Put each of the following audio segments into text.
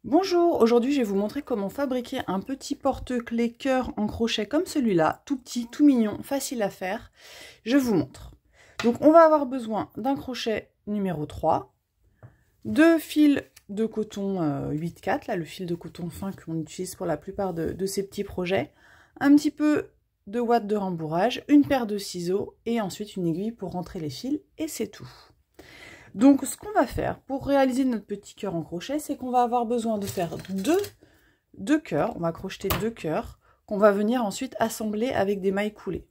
Bonjour, aujourd'hui je vais vous montrer comment fabriquer un petit porte-clés cœur en crochet comme celui-là, tout petit, tout mignon, facile à faire. Je vous montre. Donc on va avoir besoin d'un crochet numéro 3, deux fils de coton 8-4, là le fil de coton fin qu'on utilise pour la plupart de ces petits projets, un petit peu de ouate de rembourrage, une paire de ciseaux et ensuite une aiguille pour rentrer les fils et c'est tout. Donc ce qu'on va faire pour réaliser notre petit cœur en crochet, c'est qu'on va avoir besoin de faire deux cœurs, on va crocheter deux cœurs, qu'on va venir ensuite assembler avec des mailles coulées.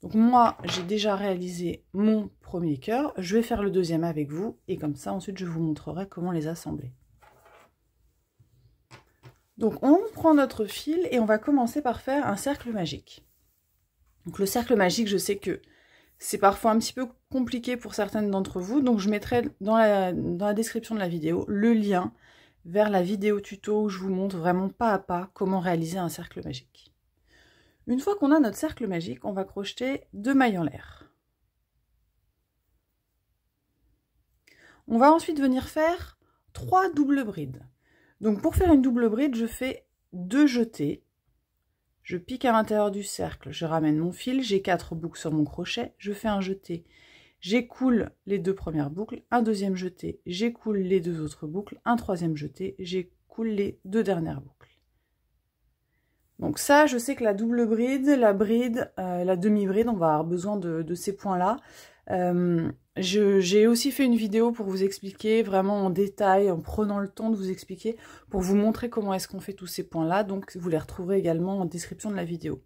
Donc moi, j'ai déjà réalisé mon premier cœur, je vais faire le deuxième avec vous, et comme ça ensuite je vous montrerai comment les assembler. Donc on prend notre fil et on va commencer par faire un cercle magique. Donc le cercle magique, je sais que c'est parfois un petit peu compliqué pour certaines d'entre vous, donc je mettrai dans la description de la vidéo le lien vers la vidéo tuto où je vous montre vraiment pas à pas comment réaliser un cercle magique. Une fois qu'on a notre cercle magique, on va crocheter deux mailles en l'air. On va ensuite venir faire 3 doubles brides. Donc pour faire une double bride, je fais 2 jetés. Je pique à l'intérieur du cercle, je ramène mon fil, j'ai 4 boucles sur mon crochet, je fais un jeté, j'écoule les 2 premières boucles, un deuxième jeté, j'écoule les 2 autres boucles, un troisième jeté, j'écoule les 2 dernières boucles. Donc ça, je sais que la double bride, la demi-bride, on va avoir besoin de ces points-là. J'ai aussi fait une vidéo pour vous expliquer vraiment en détail, en prenant le temps de vous expliquer, pour vous montrer comment est-ce qu'on fait tous ces points-là. Donc vous les retrouverez également en description de la vidéo.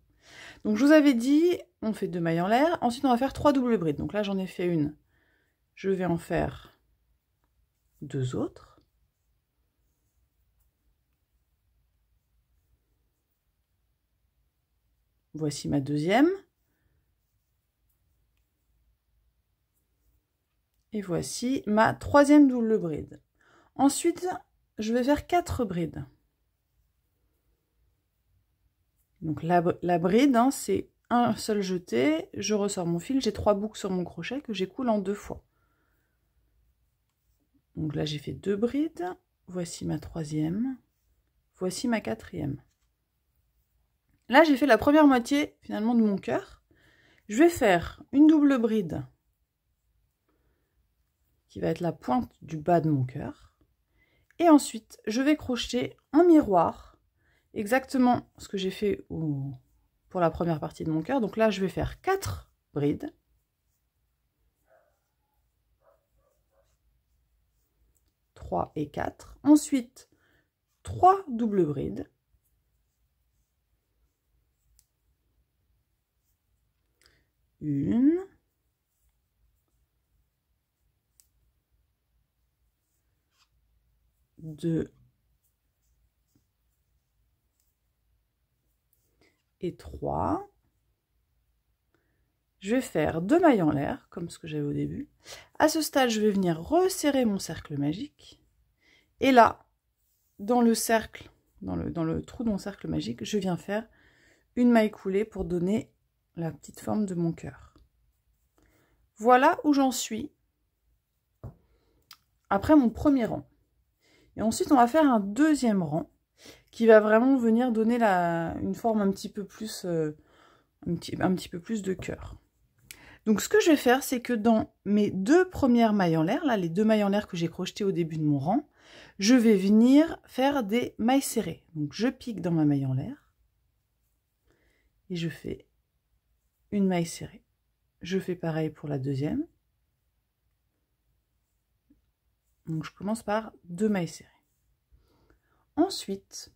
Donc je vous avais dit, on fait 2 mailles en l'air, ensuite on va faire 3 doubles brides. Donc là j'en ai fait une, je vais en faire 2 autres. Voici ma deuxième. Et voici ma troisième double bride. Ensuite, je vais faire 4 brides. Donc la bride, hein, c'est un seul jeté, je ressors mon fil, j'ai 3 boucles sur mon crochet que j'écoule en 2 fois. Donc là j'ai fait 2 brides, voici ma troisième, voici ma quatrième. Là j'ai fait la première moitié finalement de mon cœur. Je vais faire une double bride qui va être la pointe du bas de mon cœur. Et ensuite je vais crocheter en miroir exactement ce que j'ai fait pour la première partie de mon cœur. Donc là je vais faire 4 brides. 3 et 4. Ensuite, 3 doubles brides. Une. Deux. Et 3. Je vais faire 2 mailles en l'air, comme ce que j'avais au début. À ce stade, je vais venir resserrer mon cercle magique. Et là, dans le cercle, dans le trou de mon cercle magique, je viens faire une maille coulée pour donner la petite forme de mon cœur. Voilà où j'en suis après mon premier rang. Et ensuite, on va faire un deuxième rang qui va vraiment venir donner une forme un petit peu plus, un petit peu plus de cœur. Donc ce que je vais faire, c'est que dans mes 2 premières mailles en l'air, là les 2 mailles en l'air que j'ai crochetées au début de mon rang, je vais venir faire des mailles serrées. Donc je pique dans ma maille en l'air et je fais une maille serrée. Je fais pareil pour la deuxième. Donc je commence par 2 mailles serrées. Ensuite,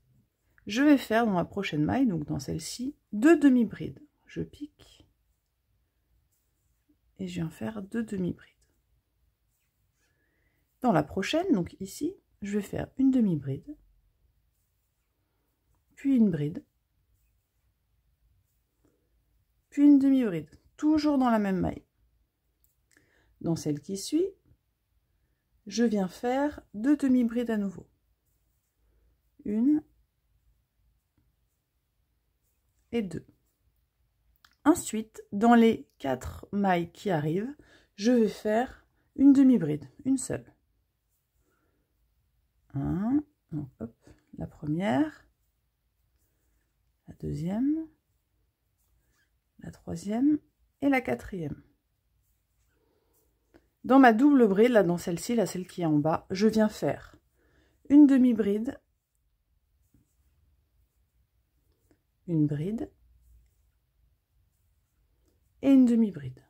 je vais faire dans ma prochaine maille, donc dans celle-ci, 2 demi-brides. Je pique et je viens faire 2 demi-brides. Dans la prochaine, donc ici, je vais faire une demi-bride, puis une bride, puis une demi-bride, toujours dans la même maille. Dans celle qui suit, je viens faire 2 demi-brides à nouveau. Une et 2. Ensuite, dans les 4 mailles qui arrivent, je vais faire une demi-bride, une seule. 1, hop, première, la deuxième, la troisième et la quatrième. Dans ma double bride, là dans celle-ci, là celle qui est en bas, je viens faire une demi-bride, une bride et une demi-bride.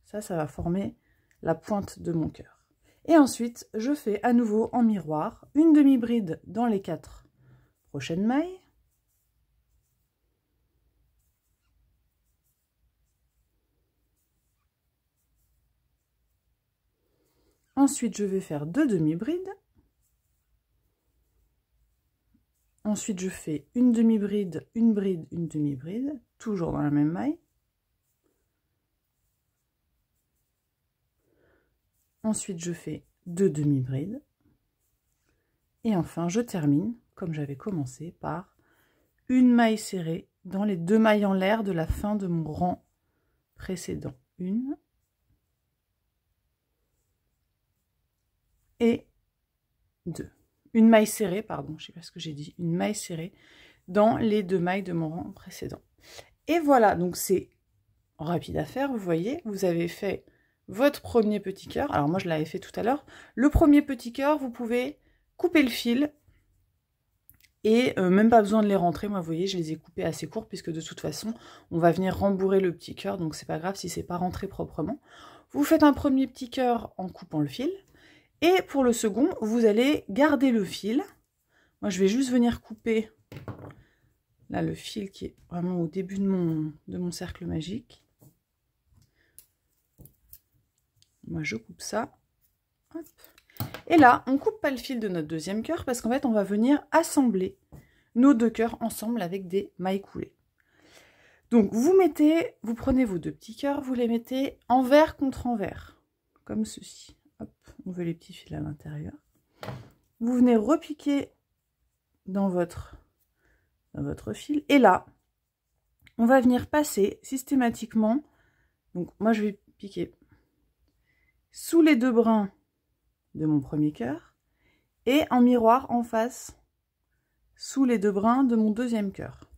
Ça va former la pointe de mon cœur. Et ensuite, je fais à nouveau en miroir une demi-bride dans les 4 prochaines mailles. Ensuite, je vais faire 2 demi-brides. Ensuite, je fais une demi-bride, une bride, une demi-bride, toujours dans la même maille. Ensuite, je fais 2 demi-brides. Et enfin, je termine, comme j'avais commencé, par une maille serrée dans les 2 mailles en l'air de la fin de mon rang précédent. Une et 2. Une maille serrée, pardon, je ne sais pas ce que j'ai dit, une maille serrée dans les 2 mailles de mon rang précédent. Et voilà, donc c'est rapide à faire, vous voyez, vous avez fait votre premier petit cœur. Alors moi je l'avais fait tout à l'heure. Le premier petit cœur, vous pouvez couper le fil et même pas besoin de les rentrer. Moi vous voyez, je les ai coupés assez courts puisque de toute façon on va venir rembourrer le petit cœur, donc c'est pas grave si c'est pas rentré proprement. Vous faites un premier petit cœur en coupant le fil. Et pour le second, vous allez garder le fil. Moi, je vais juste venir couper là le fil qui est vraiment au début de mon cercle magique. Moi, je coupe ça. Hop. Et là, on ne coupe pas le fil de notre deuxième cœur parce qu'en fait, on va venir assembler nos 2 cœurs ensemble avec des mailles coulées. Donc, vous prenez vos 2 petits cœurs, vous les mettez envers contre envers, comme ceci. Hop, on veut les petits fils à l'intérieur. Vous venez repiquer dans votre fil. Et là, on va venir passer systématiquement. Donc, moi, je vais piquer sous les 2 brins de mon premier cœur et en miroir en face sous les 2 brins de mon deuxième cœur.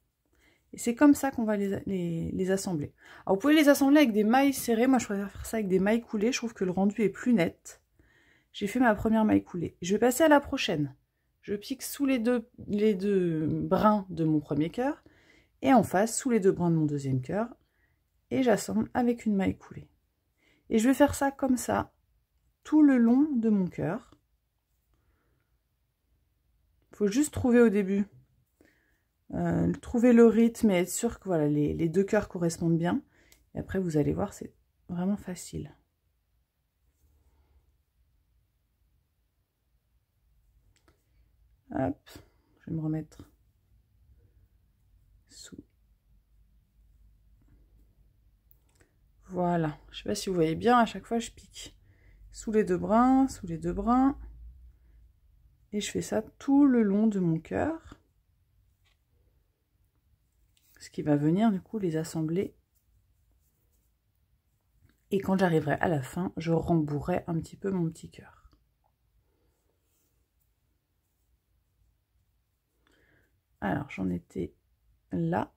Et c'est comme ça qu'on va les assembler. Alors, vous pouvez les assembler avec des mailles serrées. Moi, je préfère faire ça avec des mailles coulées. Je trouve que le rendu est plus net. J'ai fait ma première maille coulée. Je vais passer à la prochaine. Je pique sous les deux brins de mon premier cœur et en face sous les 2 brins de mon deuxième cœur. Et j'assemble avec une maille coulée. Et je vais faire ça comme ça tout le long de mon cœur. Il faut juste trouver au début, trouver le rythme et être sûr que voilà, les 2 cœurs correspondent bien. Et après, vous allez voir, c'est vraiment facile. Hop, je vais me remettre sous. Voilà, je ne sais pas si vous voyez bien, à chaque fois je pique sous les 2 brins, sous les 2 brins. Et je fais ça tout le long de mon cœur. Ce qui va venir du coup les assembler. Et quand j'arriverai à la fin, je rembourrerai un petit peu mon petit cœur. Alors, j'en étais là.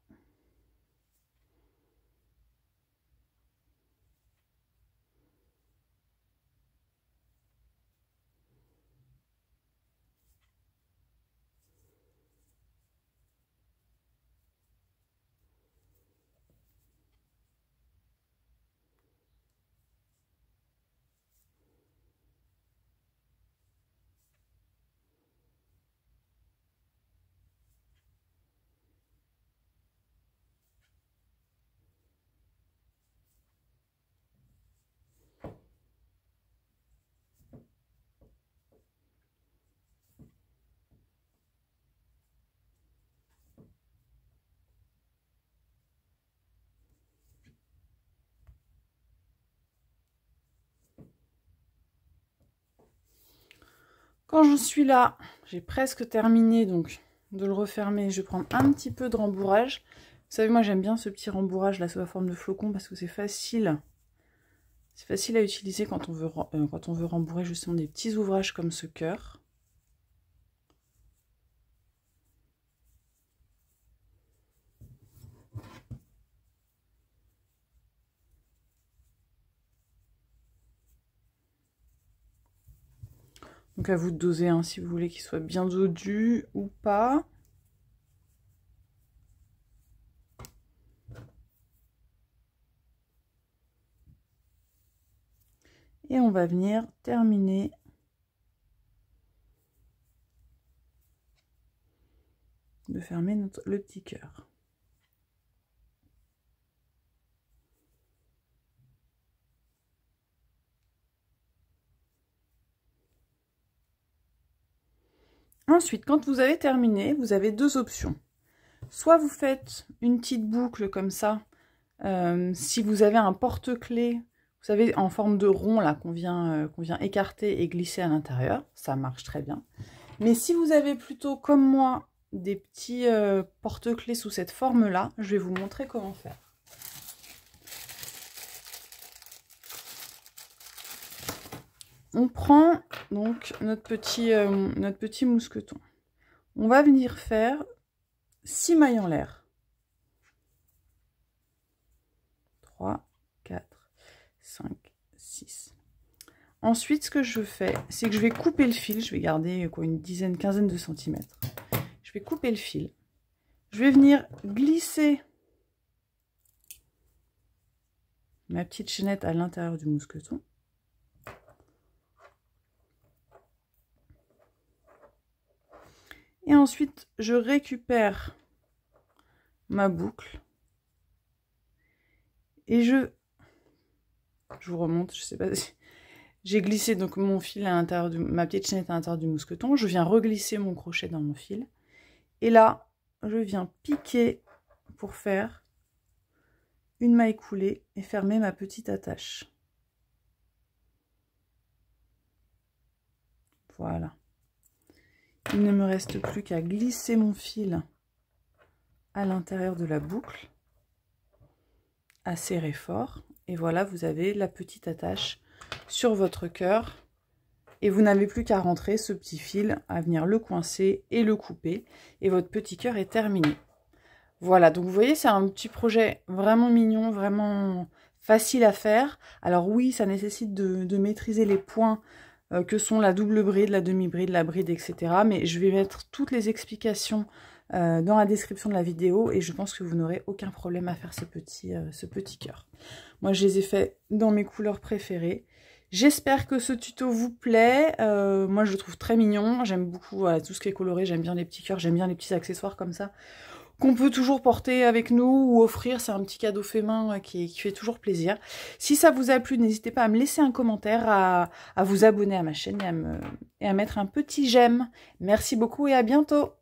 Quand je suis là, j'ai presque terminé donc de le refermer. Je vais prendre un petit peu de rembourrage. Vous savez, moi j'aime bien ce petit rembourrage là sous la forme de flocon parce que c'est facile. C'est facile à utiliser quand on veut rembourrer justement des petits ouvrages comme ce cœur. Donc à vous de doser hein, si vous voulez qu'il soit bien dodu ou pas. Et on va venir terminer de fermer le petit cœur. Ensuite, quand vous avez terminé, vous avez deux options. Soit vous faites une petite boucle comme ça, si vous avez un porte-clés, vous savez, en forme de rond là qu'on vient écarter et glisser à l'intérieur, ça marche très bien. Mais si vous avez plutôt, comme moi, des petits porte-clés sous cette forme-là, je vais vous montrer comment faire. On prend donc notre petit mousqueton. On va venir faire 6 mailles en l'air. 3, 4, 5, 6. Ensuite, ce que je fais, c'est que je vais couper le fil. Je vais garder quoi, une dizaine, quinzaine de centimètres. Je vais couper le fil. Je vais venir glisser ma petite chaînette à l'intérieur du mousqueton. Et ensuite, je récupère ma boucle. Et je vous remonte, je sais pas si... J'ai glissé donc mon fil à l'intérieur de ma petite chaînette à l'intérieur du mousqueton. Je viens reglisser mon crochet dans mon fil. Et là, je viens piquer pour faire une maille coulée et fermer ma petite attache. Voilà. Il ne me reste plus qu'à glisser mon fil à l'intérieur de la boucle, à serrer fort, et voilà, vous avez la petite attache sur votre cœur, et vous n'avez plus qu'à rentrer ce petit fil, à venir le coincer et le couper, et votre petit cœur est terminé. Voilà, donc vous voyez, c'est un petit projet vraiment mignon, vraiment facile à faire. Alors oui, ça nécessite de maîtriser les points que sont la double bride, la demi-bride, la bride, etc. Mais je vais mettre toutes les explications dans la description de la vidéo et je pense que vous n'aurez aucun problème à faire ce petit cœur. Moi, je les ai faits dans mes couleurs préférées. J'espère que ce tuto vous plaît. Moi, je le trouve très mignon. J'aime beaucoup voilà, tout ce qui est coloré. J'aime bien les petits cœurs. J'aime bien les petits accessoires comme ça qu'on peut toujours porter avec nous ou offrir. C'est un petit cadeau fait main qui fait toujours plaisir. Si ça vous a plu, n'hésitez pas à me laisser un commentaire, à vous abonner à ma chaîne et à mettre un petit j'aime. Merci beaucoup et à bientôt.